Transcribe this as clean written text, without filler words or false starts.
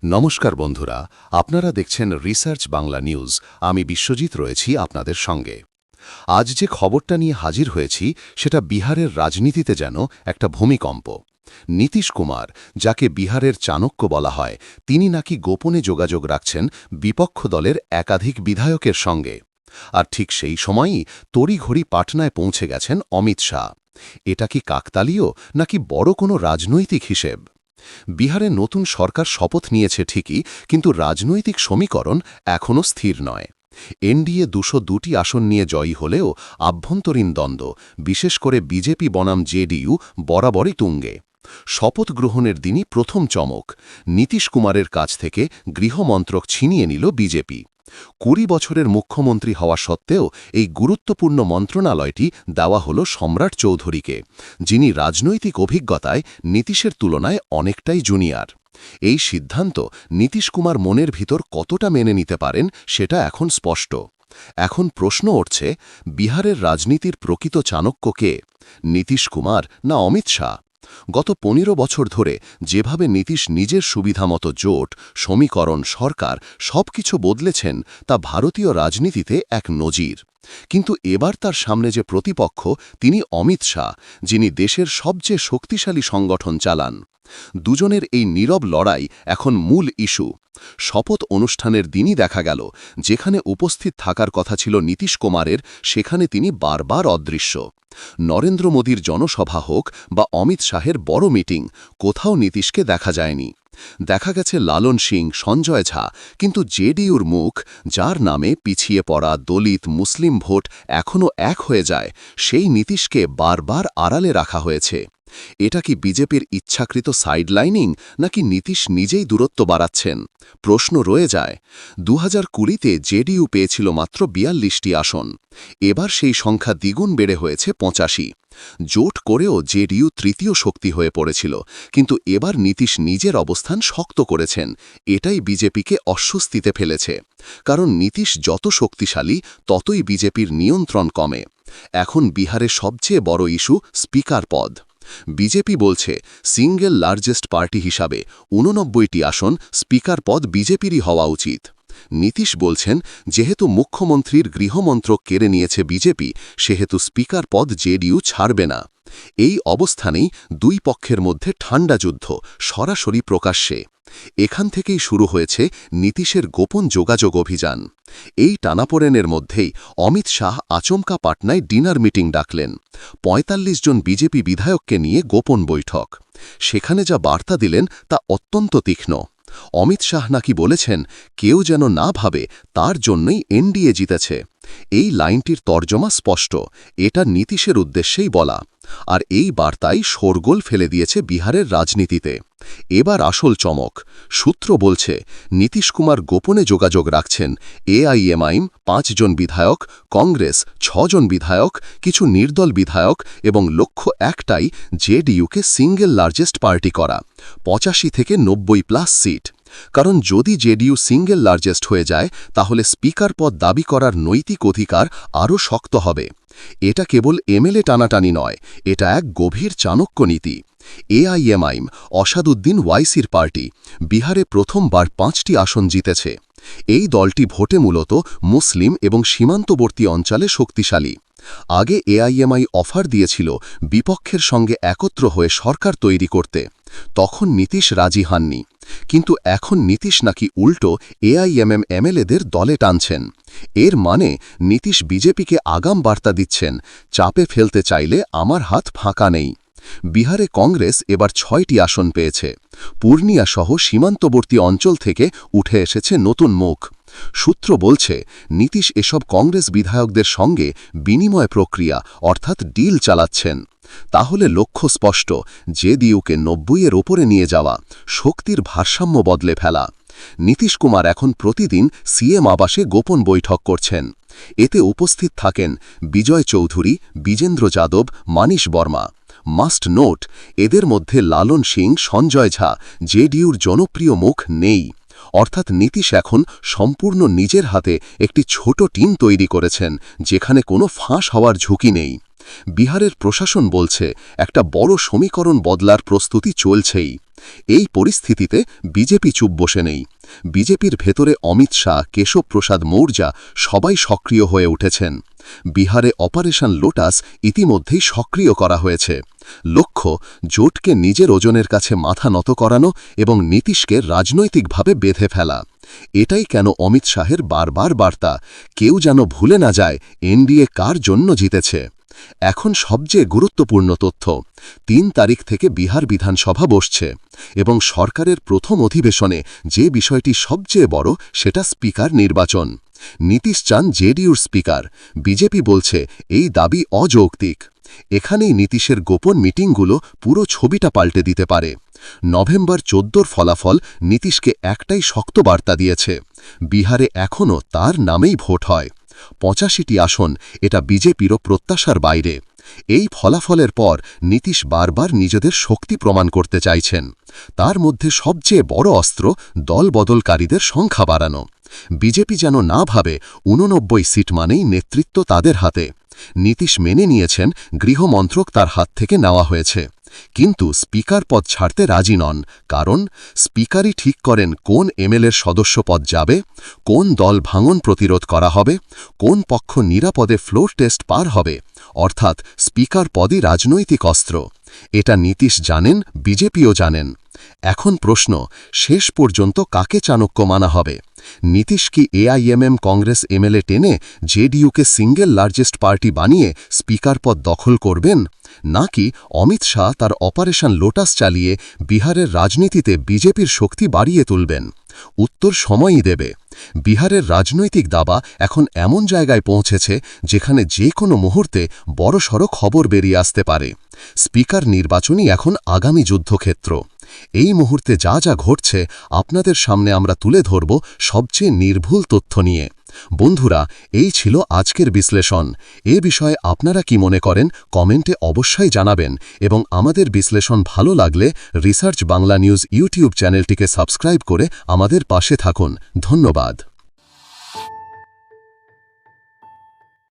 নমস্কার বন্ধুরা, আপনারা দেখছেন রিসার্চ বাংলা নিউজ। আমি বিশ্বজিৎ রয়েছি আপনাদের সঙ্গে। আজ যে খবরটা নিয়ে হাজির হয়েছি সেটা বিহারের রাজনীতিতে যেন একটা ভূমিকম্প। নীতিশ কুমার, যাকে বিহারের চাণক্য বলা হয়, তিনি নাকি গোপনে যোগাযোগ রাখছেন বিপক্ষ দলের একাধিক বিধায়কের সঙ্গে। আর ঠিক সেই সময়ই তড়িঘড়ি পাটনায় পৌঁছে গেছেন অমিত শাহ। এটা কি কাকতালীয় নাকি বড় কোনো রাজনৈতিক হিসেব? বিহারে নতুন সরকার শপথ নিয়েছে ঠিকই, কিন্তু রাজনৈতিক সমীকরণ এখনও স্থির নয়। এনডিএ ২০২টি আসন নিয়ে জয়ী হলেও আভ্যন্তরীণ দ্বন্দ্ব, বিশেষ করে বিজেপি বনাম জেডিইউ, বরাবরই তুঙ্গে। শপথ গ্রহণের দিনই প্রথম চমক, নীতিশ কুমারের কাছ থেকে গৃহমন্ত্রক ছিনিয়ে নিল বিজেপি। ২০ বছরের মুখ্যমন্ত্রী হওয়া সত্ত্বেও এই গুরুত্বপূর্ণ মন্ত্রণালয়টি দেওয়া হল সম্রাট চৌধুরীকে, যিনি রাজনৈতিক অভিজ্ঞতায় নীতিশের তুলনায় অনেকটাই জুনিয়র। এই সিদ্ধান্ত নীতিশ কুমার মনের ভিতর কতটা মেনে নিতে পারেন সেটা এখন স্পষ্ট। এখন প্রশ্ন উঠছে, বিহারের রাজনীতির প্রকৃত চাণক্য কে, নীতিশ কুমার না অমিত শাহ? গত ১৫ বছর ধরে যেভাবে নীতিশ নিজের সুবিধামতো জোট, সমীকরণ, সরকার সবকিছু বদলেছেন, তা ভারতীয় রাজনীতিতে এক নজির। কিন্তু এবার তার সামনে যে প্রতিপক্ষ, তিনি অমিত শাহ, যিনি দেশের সবচেয়ে শক্তিশালী সংগঠন চালান। দুজনের এই নীরব লড়াই এখন মূল ইস্যু। শপথ অনুষ্ঠানের দিনই দেখা গেল, যেখানে উপস্থিত থাকার কথা ছিল নীতিশ কুমারের, সেখানে তিনি বারবার অদৃশ্য। নরেন্দ্র মোদীর জনসভা হোক বা অমিত শাহের বড় মিটিং, কোথাও নীতিশকে দেখা যায়নি। দেখা গেছে লালন সিং, সঞ্জয় ঝা, কিন্তু জেডিইউর মুখ, যার নামে পিছিয়ে পড়া দলিত মুসলিম ভোট এখনও এক হয়ে যায়, সেই নীতিশকে বারবার আড়ালে রাখা হয়েছে। এটা কি বিজেপির ইচ্ছাকৃত সাইডলাইনিং, নাকি নীতিশ নিজেই দূরত্ব বাড়াচ্ছেন? প্রশ্ন রয়ে যায়। ২০২০তে জেডিইউ পেয়েছিল মাত্র ৪২টি আসন, এবার সেই সংখ্যা দ্বিগুণ বেড়ে হয়েছে ৮৫। জোট করেও জেডিইউ তৃতীয় শক্তি হয়ে পড়েছিল, কিন্তু এবার নীতিশ নিজের অবস্থান শক্ত করেছেন। এটাই বিজেপিকে অস্বস্তিতে ফেলেছে, কারণ নীতিশ যত শক্তিশালী ততই বিজেপির নিয়ন্ত্রণ কমে। এখন বিহারের সবচেয়ে বড় ইস্যু স্পিকার পদ। বিজেপি বলছে সিঙ্গেল লার্জেস্ট পার্টি হিসাবে ৮৯টি আসন স্পিকার পদ বিজেপিরই হওয়া উচিত। নীতিশ বলছেন, যেহেতু মুখ্যমন্ত্রীর গৃহমন্ত্রক কেড়ে নিয়েছে বিজেপি, সেহেতু স্পিকার পদ জেডিইউ ছাড়বে না। এই অবস্থানেই দুই পক্ষের মধ্যে ঠান্ডা যুদ্ধ, সরাসরি প্রকাশ্যে। এখান থেকেই শুরু হয়েছে নীতিশের গোপন যোগাযোগ অভিযান। এই টানাপোড়েনের মধ্যেই অমিত শাহ আচমকা পাটনায় ডিনার মিটিং ডাকলেন। ৪৫ জন বিজেপি বিধায়ককে নিয়ে গোপন বৈঠক। সেখানে যা বার্তা দিলেন তা অত্যন্ত তীক্ষ্ণ। অমিত শাহ নাকি বলেছেন, কেউ যেন না ভাবে তার জন্যই এনডিএ জিতেছে। এই লাইনটির তর্জমা স্পষ্ট, এটা নীতিশের উদ্দেশ্যেই বলা। আর এই বার্তাই শোরগোল ফেলে দিয়েছে বিহারের রাজনীতিতে। এবার আসল চমক। সূত্র বলছে, নীতিশ কুমার গোপনে যোগাযোগ রাখছেন এআইএমআইএম ৫ জন বিধায়ক, কংগ্রেস ৬ জন বিধায়ক, কিছু নির্দল বিধায়ক, এবং লক্ষ্য একটাই, জেডিইউকে সিঙ্গেল লার্জেস্ট পার্টি করা, ৮৫ থেকে ৯০+ সিট। কারণ যদি জেডিইউ সিঙ্গেল লার্জেস্ট হয়ে যায়, তাহলে স্পিকার পদ দাবি করার নৈতিক অধিকার আরও শক্ত হবে। এটা কেবল এমএলএ টানাটানি নয়, এটা এক গভীর চাণক্য নীতি। এআইএমআইএম, অসাদুদ্দিন ওয়াইসির পার্টি, বিহারে প্রথমবার ৫টি আসন জিতেছে। এই দলটি ভোটে মূলত মুসলিম এবং সীমান্তবর্তী অঞ্চলে শক্তিশালী। আগে এআইএমআই অফার দিয়েছিল বিপক্ষের সঙ্গে একত্র হয়ে সরকার তৈরি করতে, তখন নীতিশ রাজি হননি। কিন্তু এখন নীতিশ নাকি উল্টো এআইএমএম এমএলএদের দলে টানছেন। এর মানে নীতিশ বিজেপিকে আগাম বার্তা দিচ্ছেন, চাপে ফেলতে চাইলে আমার হাত ফাঁকা নেই। বিহারে কংগ্রেস এবার ৬টি আসন পেয়েছে। পূর্ণিয়া সহ সীমান্তবর্তী অঞ্চল থেকে উঠে এসেছে নতুন মুখ। সূত্র বলছে, নীতিশ এসব কংগ্রেস বিধায়কদের সঙ্গে বিনিময় প্রক্রিয়া অর্থাৎ ডিল চালাচ্ছেন। তাহলে লক্ষ্য স্পষ্ট, জেডিইউকে ৯০-এর ওপরে নিয়ে যাওয়া, শক্তির ভারসাম্য বদলে ফেলা। নীতিশ কুমার এখন প্রতিদিন সিএম আবাসে গোপন বৈঠক করছেন। এতে উপস্থিত থাকেন বিজয় চৌধুরী, বিজেন্দ্র যাদব, মানিশ বর্মা। মাস্ট নোট, এদের মধ্যে লালন সিং, সঞ্জয় ঝা, জেডিইউর জনপ্রিয় মুখ নেই। অর্থাৎ নীতিশ এখন সম্পূর্ণ নিজের হাতে একটি ছোট টিম তৈরি করেছেন, যেখানে কোনো ফাঁস হওয়ার ঝুঁকি নেই। বিহারের প্রশাসন বলছে, একটা বড় সমীকরণ বদলার প্রস্তুতি চলছেই। এই পরিস্থিতিতে বিজেপি চুপ বসে নেই। বিজেপির ভেতরে অমিত শাহ, কেশব প্রসাদ মৌর্যা সবাই সক্রিয় হয়ে উঠেছেন। বিহারে অপারেশন লোটাস ইতিমধ্যেই সক্রিয় করা হয়েছে। লক্ষ্য জোটকে নিজের ওজনের কাছে মাথা নত করানো এবং নীতিশকে রাজনৈতিকভাবে বেঁধে ফেলা। এটাই কেন অমিত শাহের বারবার বার্তা, কেউ যেন ভুলে না যায় এনডিএ কার জন্য জিতেছে। এখন সবচেয়ে গুরুত্বপূর্ণ তথ্য, ৩ তারিখ থেকে বিহার বিধানসভা বসছে এবং সরকারের প্রথম অধিবেশনে যে বিষয়টি সবচেয়ে বড় সেটা স্পিকার নির্বাচন। নীতিশ চান জেডিইউর স্পিকার, বিজেপি বলছে এই দাবি অযৌক্তিক। এখানেই নীতিশের গোপন মিটিংগুলো পুরো ছবিটা পাল্টে দিতে পারে। নভেম্বর 14 ফলাফল নীতিশকে একটাই শক্ত বার্তা দিয়েছে, বিহারে এখনও তার নামেই ভোট হয়। 85টি আসন, এটা বিজেপিরও প্রত্যাশার বাইরে। এই ফলাফলের পর নীতিশ বারবার নিজেদের শক্তি প্রমাণ করতে চাইছেন। তার মধ্যে সবচেয়ে বড় অস্ত্র দলবদলকারীদের সংখ্যা বাড়ানো। বিজেপি যেন না ভাবে 89 সিট মানেই নেতৃত্ব তাদের হাতে। নীতিশ মেনে নিয়েছেন গৃহমন্ত্রক তার হাত থেকে নেওয়া হয়েছে, কিন্তু স্পিকার পদ ছাড়তে রাজি নন। কারণ স্পিকারই ঠিক করেন কোন এমএলএর সদস্য পদ যাবে, কোন দল ভাঙন প্রতিরোধ করা হবে, কোন পক্ষ নিরাপদে ফ্লোর টেস্ট পার হবে। অর্থাৎ স্পিকার পদই রাজনৈতিক অস্ত্র। এটা নীতিশ জানেন, বিজেপিও জানেন। এখন প্রশ্ন, শেষ পর্যন্ত কাকে চাণক্য মানা হবে? নীতিশ কি এআইএমএম কংগ্রেস এমএলএ টেনে জেডিইউকে সিঙ্গেল লার্জেস্ট পার্টি বানিয়ে স্পিকার পদ দখল করবেন, নাকি অমিত শাহ তার অপারেশন লোটাস চালিয়ে বিহারের রাজনীতিতে বিজেপির শক্তি বাড়িয়ে তুলবেন? উত্তর সময়ই দেবে। বিহারের রাজনৈতিক দাবা এখন এমন জায়গায় পৌঁছেছে যেখানে যে কোনো মুহূর্তে বড়সড় খবর বেরিয়ে আসতে পারে। স্পিকার নির্বাচনই এখন আগামী যুদ্ধক্ষেত্র। এই মুহূর্তে যা যা ঘটছে আপনাদের সামনে আমরা তুলে ধরব সবচেয়ে নির্ভুল তথ্য নিয়ে। বন্ধুরা, এই ছিল আজকের বিশ্লেষণ। এ বিষয়ে আপনারা কি মনে করেন কমেন্টে অবশ্যই জানাবেন এবং আমাদের বিশ্লেষণ ভালো লাগলে রিসার্চ বাংলা নিউজ ইউটিউব চ্যানেলটিকে সাবস্ক্রাইব করে আমাদের পাশে থাকুন। ধন্যবাদ।